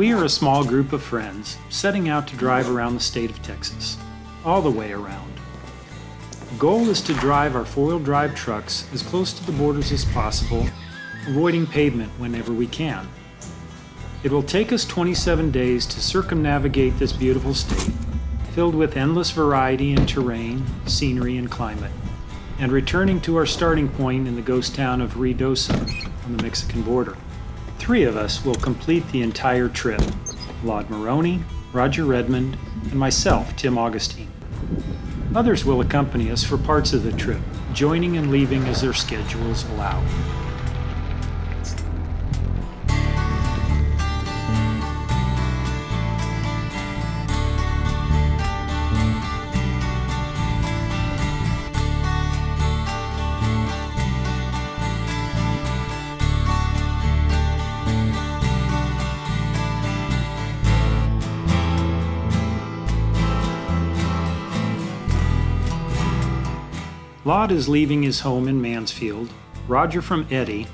We are a small group of friends setting out to drive around the state of Texas, all the way around. The goal is to drive our four-wheel drive trucks as close to the borders as possible, avoiding pavement whenever we can. It will take us 27 days to circumnavigate this beautiful state, filled with endless variety in terrain, scenery, and climate, and returning to our starting point in the ghost town of Ruidosa on the Mexican border. 3 of us will complete the entire trip: Laud Maroney, Roger Redmond, and myself, Tim Augustine. Others will accompany us for parts of the trip, joining and leaving as their schedules allow. Laud is leaving his home in Mansfield, Roger from Eddy,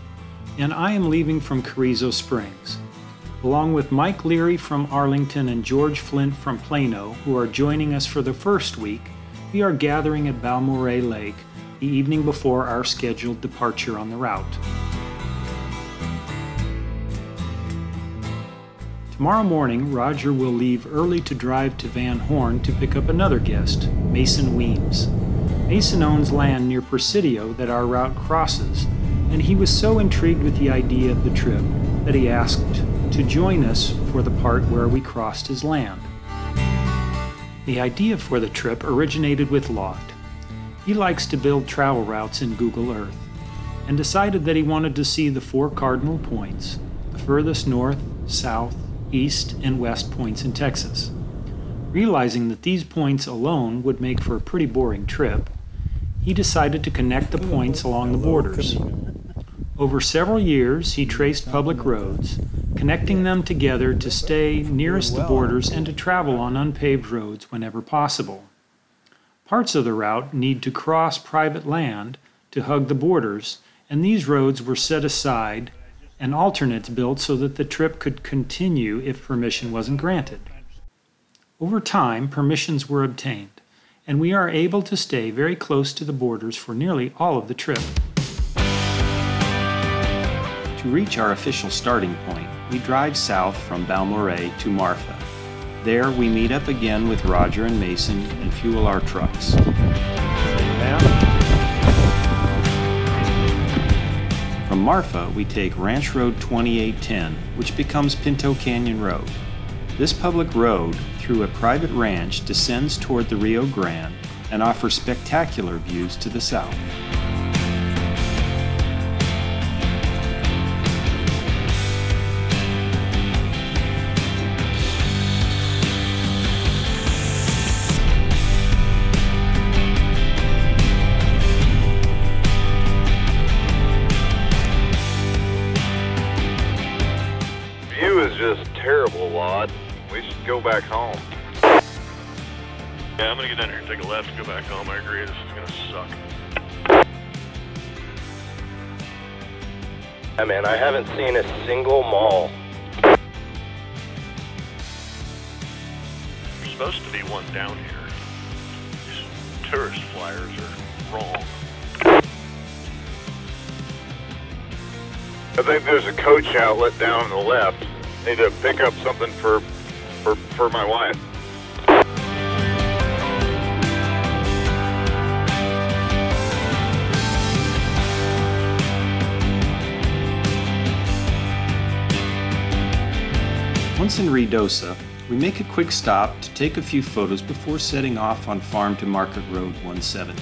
and I am leaving from Carrizo Springs. Along with Mike Leary from Arlington and George Flint from Plano, who are joining us for the first week, we are gathering at Balmorhea Lake the evening before our scheduled departure on the route. Tomorrow morning, Roger will leave early to drive to Van Horn to pick up another guest, Mason Weems. Mason owns land near Presidio that our route crosses, and he was so intrigued with the idea of the trip that he asked to join us for the part where we crossed his land. The idea for the trip originated with Laud. He likes to build travel routes in Google Earth, and decided that he wanted to see the 4 cardinal points, the furthest north, south, east, and west points in Texas. Realizing that these points alone would make for a pretty boring trip, he decided to connect the points along the borders. Over several years, he traced public roads, connecting them together to stay nearest the borders and to travel on unpaved roads whenever possible. Parts of the route need to cross private land to hug the borders, and these roads were set aside and alternates built so that the trip could continue if permission wasn't granted. Over time, permissions were obtained, and we are able to stay very close to the borders for nearly all of the trip. To reach our official starting point, we drive south from Balmorhea to Marfa. There, we meet up again with Roger and Mason and fuel our trucks. From Marfa, we take Ranch Road 2810, which becomes Pinto Canyon Road. This public road through a private ranch descends toward the Rio Grande and offers spectacular views to the south. View is just terrible, Laud. We should go back home. Yeah, I'm gonna get down here and take a left and go back home. I agree, this is gonna suck. Yeah, man, I haven't seen a single mall. There's supposed to be one down here. These tourist flyers are wrong. I think there's a coach outlet down on the left. Need to pick up something for my wife. Once in Ruidosa, we make a quick stop to take a few photos before setting off on Farm to Market Road 170.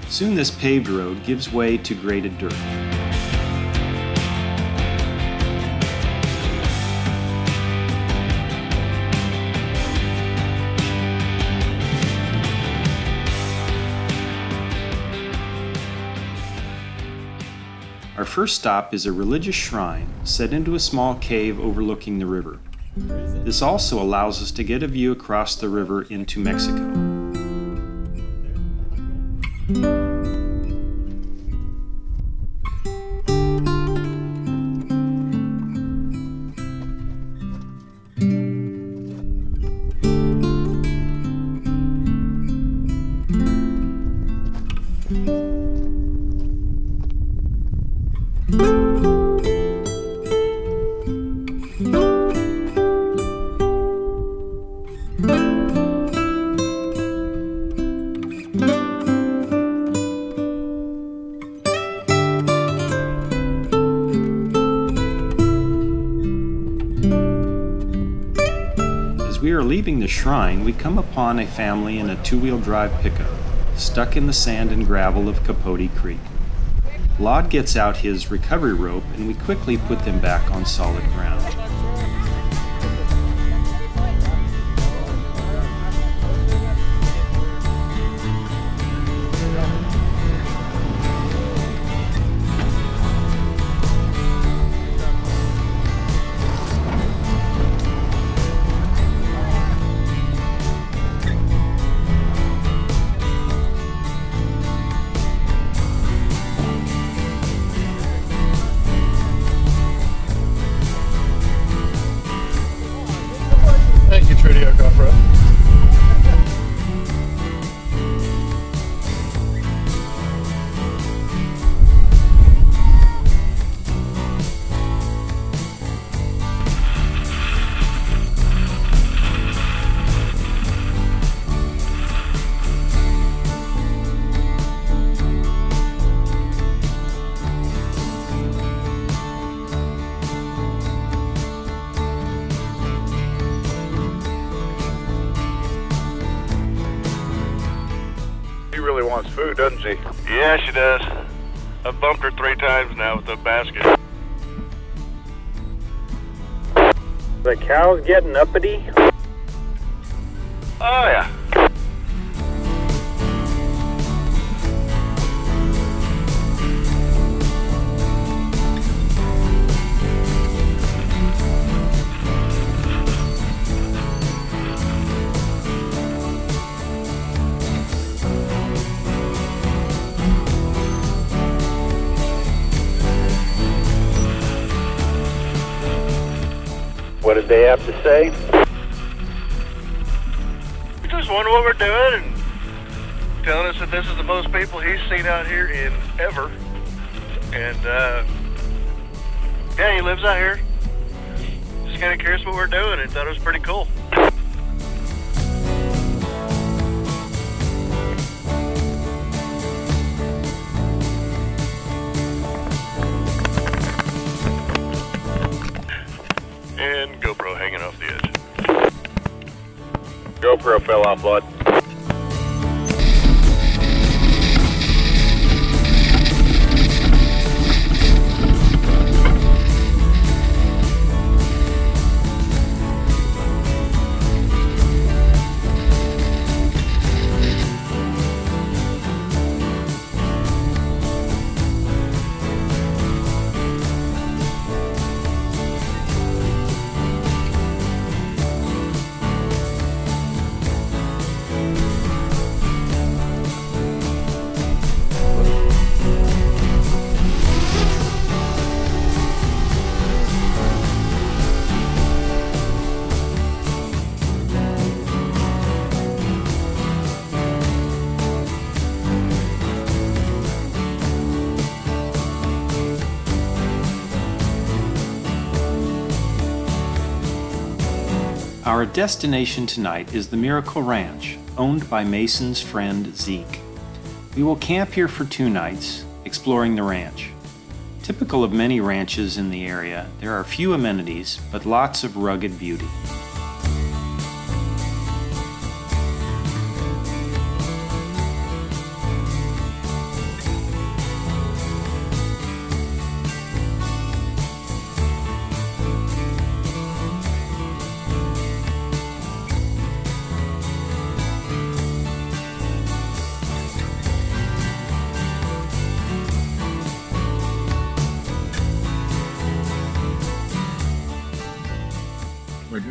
Soon this paved road gives way to graded dirt. Our first stop is a religious shrine set into a small cave overlooking the river. This also allows us to get a view across the river into Mexico. leaving the shrine, we come upon a family in a two-wheel drive pickup, stuck in the sand and gravel of Capote Creek. Laud gets out his recovery rope and we quickly put them back on solid ground. Thank you, Trudy Off-Road. She really wants food, doesn't she? Yeah, she does. I've bumped her 3 times now with the basket. The cow's getting uppity. Oh, yeah. What did they have to say? We just wonder what we're doing and telling us that this is the most people he's seen out here in ever. And, yeah, he lives out here. Just kind of curious what we're doing and thought it was pretty cool. And GoPro hanging off the edge. GoPro fell off, bud. Our destination tonight is the Miracle Ranch, owned by Mason's friend Zeke. We will camp here for 2 nights, exploring the ranch. Typical of many ranches in the area, there are few amenities, but lots of rugged beauty.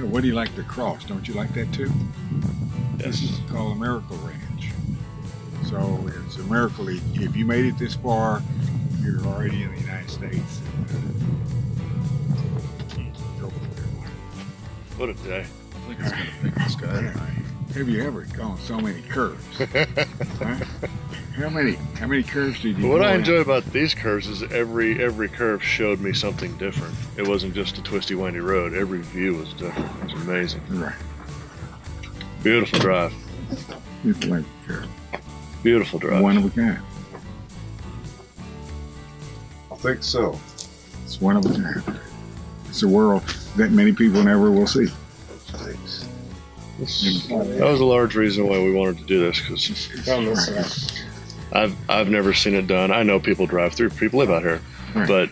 What do you like to cross? Don't you like that too? Yes. This is called a Miracle Ranch. So it's a miracle. If you made it this far, you're already in the United States. Go for it. What a day. I think it's gonna pick the sky tonight. Have you ever gone so many curves? Huh? How many curves did you But what go I in? enjoy about these curves is every curve showed me something different. It wasn't just a twisty, windy road. Every view was different. It was amazing. Right. Beautiful drive. It's like a curve. Beautiful drive. One of a kind. I think so. It's one of a kind. It's a world that many people never will see. Thanks. That was a large reason why we wanted to do this, because I've never seen it done. I know people drive through, people live out here, Right. but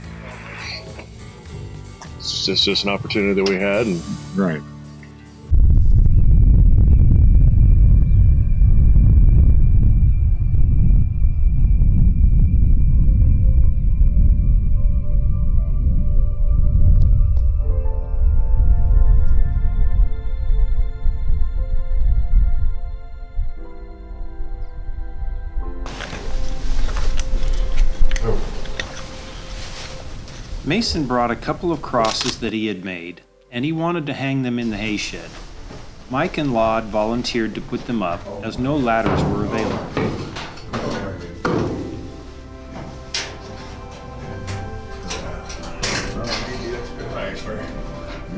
it's just an opportunity that we had. And Right. Mason brought a couple of crosses that he had made, and he wanted to hang them in the hay shed. Mike and Laud volunteered to put them up, as no ladders were available.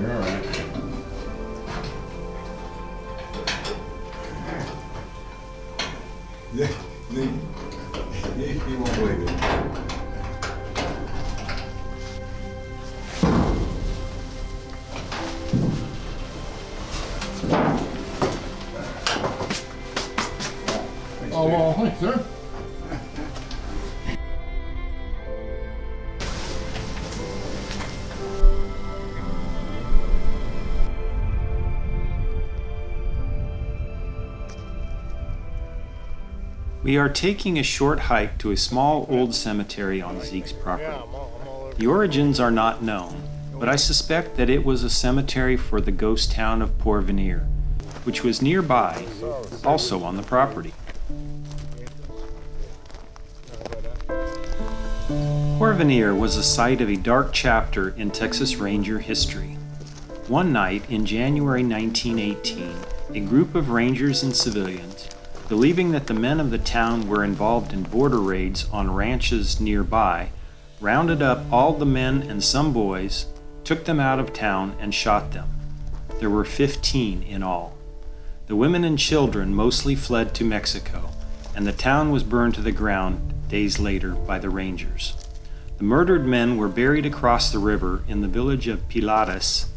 You're all right. He won't believe it. Oh, well, thanks, sir. We are taking a short hike to a small old cemetery on Zeke's property. The origins are not known, but I suspect that it was a cemetery for the ghost town of Porvenir, which was nearby, also on the property. Porvenir was the site of a dark chapter in Texas Ranger history. One night in January 1918, a group of Rangers and civilians, believing that the men of the town were involved in border raids on ranches nearby, rounded up all the men and some boys, took them out of town, and shot them. There were 15 in all. The women and children mostly fled to Mexico, and the town was burned to the ground days later by the Rangers. The murdered men were buried across the river in the village of Pilares,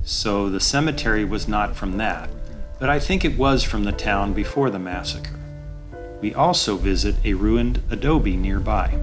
so the cemetery was not from that, but I think it was from the town before the massacre. We also visit a ruined adobe nearby.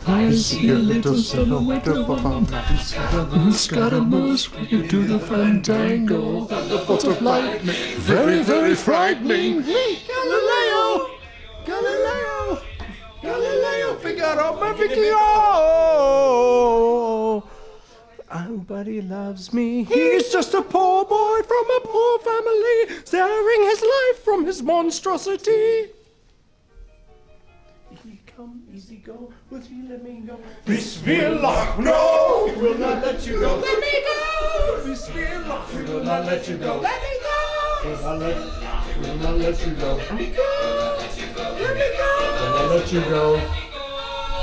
I see a little silhouette of a mountain scaramouche when you do the fandango. Thunderbolts of lightning, very, very frightening. Galileo, Galileo, Galileo, Figaro, Mercutio. But he loves me. He's just a poor boy from a poor family, staring his life from his monstrosity. Come, easy go, with you let me go. This will lock, no, we will not let you go. Let me go. This will lock, we will not let you go. Let me go. I'll let you go. Let me go. Let me go. I'll let you go.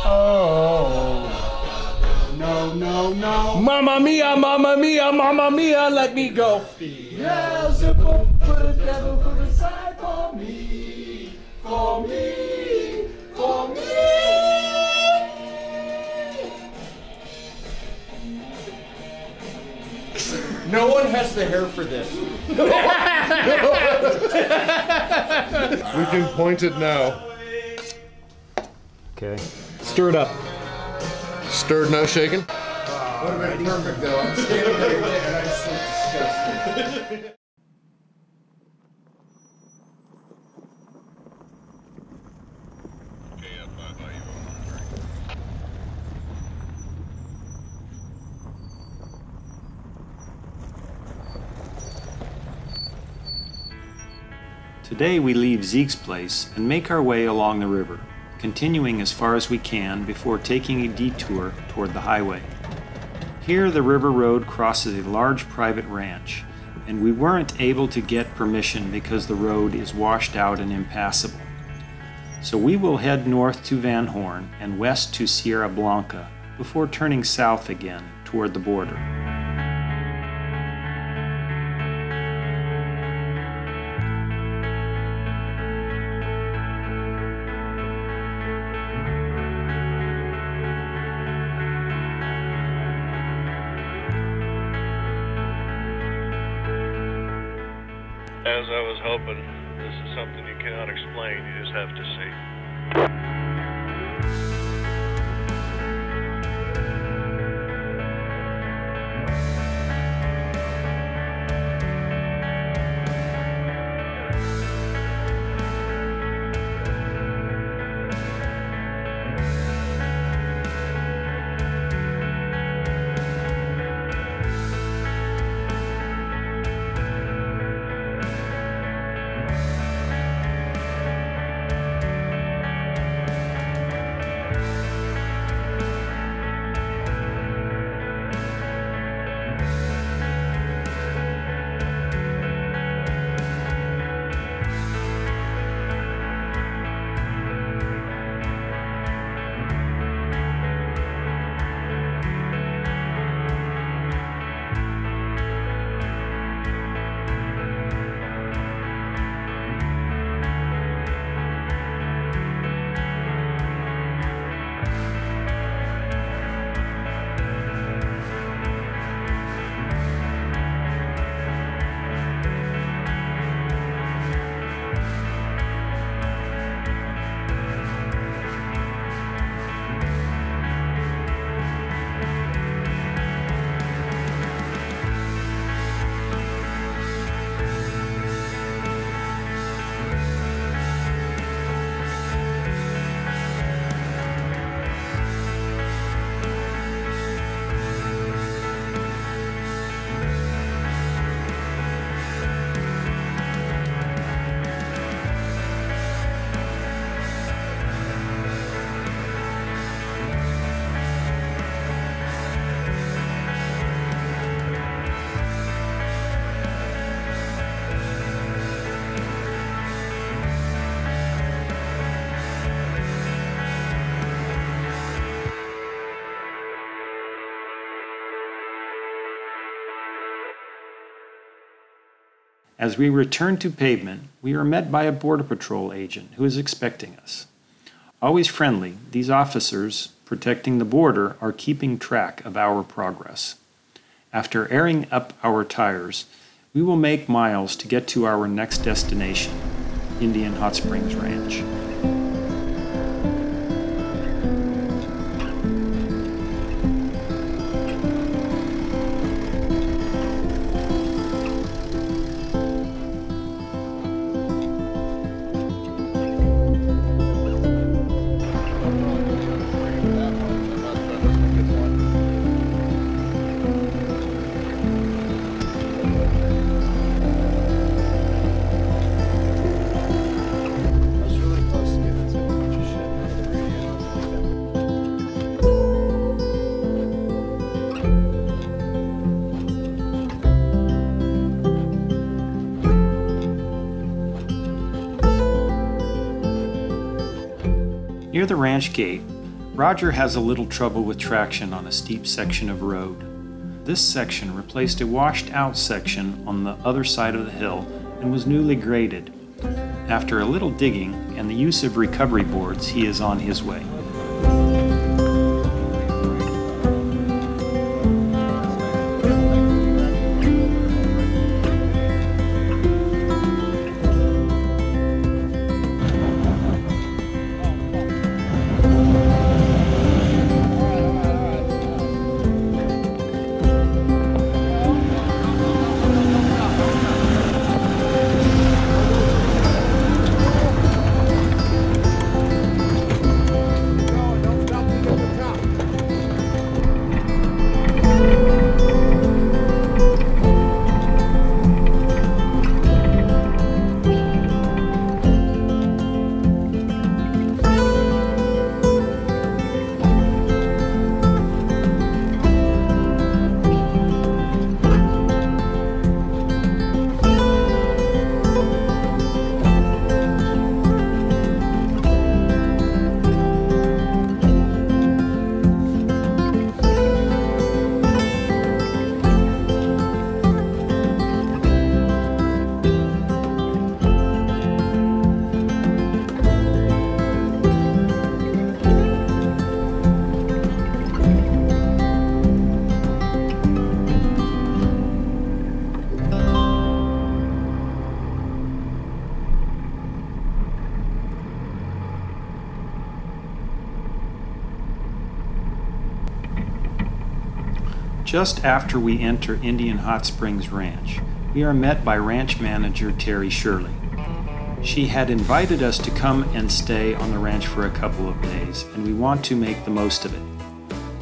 Oh. No, no, no. Mamma mia, mamma mia, mamma mia, let me go. Beelzebub, put a devil put aside for me. For me. For me. No one has the hair for this. We can point it now. Okay. Stir it up. Stirred, no shaking? Would have been perfect though. I'm standing there and I just look disgusting. Today we leave Zeke's place and make our way along the river, continuing as far as we can before taking a detour toward the highway. Here the river road crosses a large private ranch, and we weren't able to get permission because the road is washed out and impassable. So we will head north to Van Horn and west to Sierra Blanca before turning south again toward the border. As I was hoping, this is something you cannot explain, you just have to see. As we return to pavement, we are met by a Border Patrol agent who is expecting us. Always friendly, these officers protecting the border are keeping track of our progress. After airing up our tires, we will make miles to get to our next destination, Indian Hot Springs Ranch. That's really close. Near the ranch gate, Roger has a little trouble with traction on a steep section of road. This section replaced a washed-out section on the other side of the hill and was newly graded. After a little digging and the use of recovery boards, he is on his way. Just after we enter Indian Hot Springs Ranch, we are met by ranch manager Terry Shirley. She had invited us to come and stay on the ranch for a couple of days, and we want to make the most of it.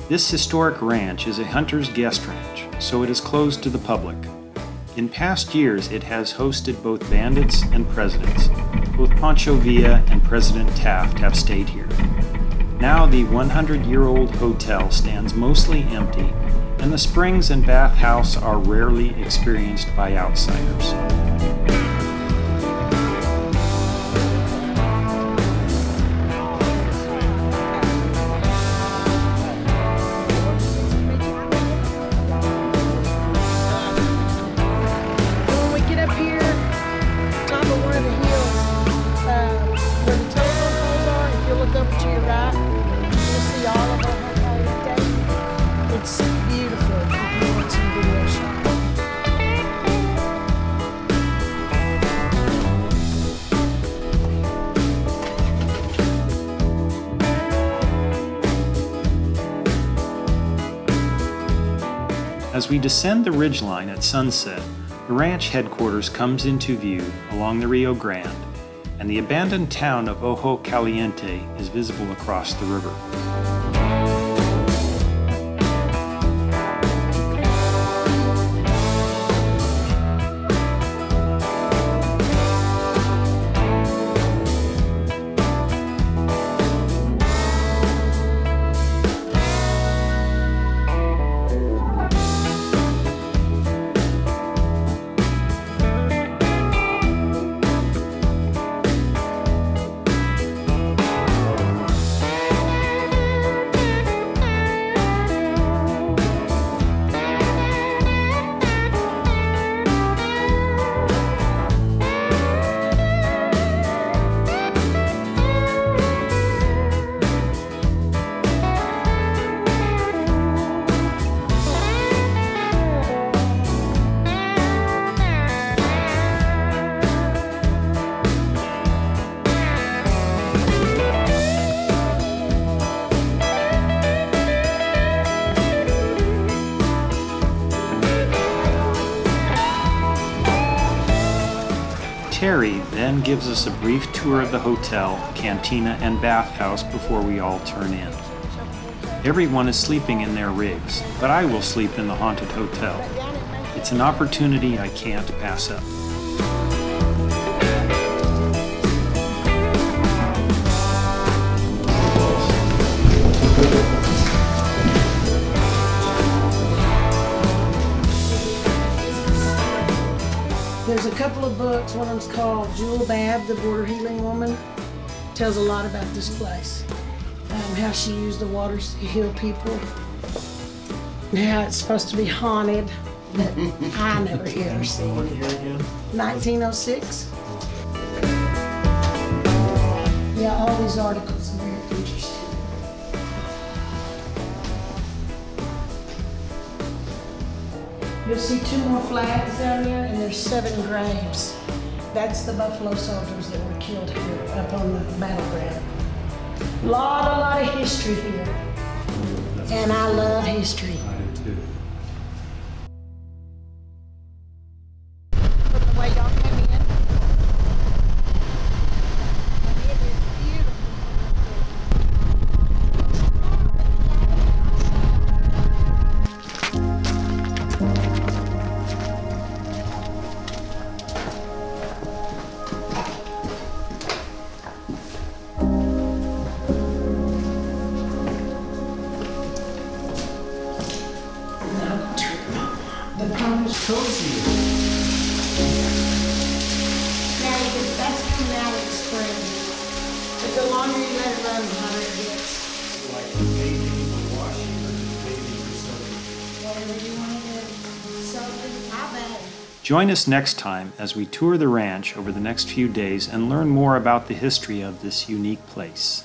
This historic ranch is a hunter's guest ranch, so it is closed to the public. In past years, it has hosted both bandits and presidents. Both Pancho Villa and President Taft have stayed here. Now the 100-year-old hotel stands mostly empty, and the springs and bathhouse are rarely experienced by outsiders. When we get up here, top of one of the hills, where the telephone poles are, if you look up to your right, you'll see all of our hotel. It's beautiful if you want some video shots. As we descend the ridgeline at sunset, the ranch headquarters comes into view along the Rio Grande, and the abandoned town of Ojo Caliente is visible across the river. Terry then gives us a brief tour of the hotel, cantina, and bathhouse before we all turn in. Everyone is sleeping in their rigs, but I will sleep in the haunted hotel. It's an opportunity I can't pass up. There's a couple of books. One of them's called Jewel Babb, the Border Healing Woman. Tells a lot about this place. how she used the waters to heal people, and how it's supposed to be haunted, but I never hear her sing. 1906. Yeah, all these articles are very interesting. You'll see 2 more flags down there, and there's 7 graves. That's the Buffalo soldiers that were killed here up on the battleground. A lot of history here. And I love history. I do too. From the way y'all came in. And it is beautiful. The pump is cozy. Now, that's coming out in the spring. But the longer you let it run, the hotter it gets. Like bathing or washing or just bathing or soaking. Whatever you want to do. Something, I bet. Join us next time as we tour the ranch over the next few days and learn more about the history of this unique place.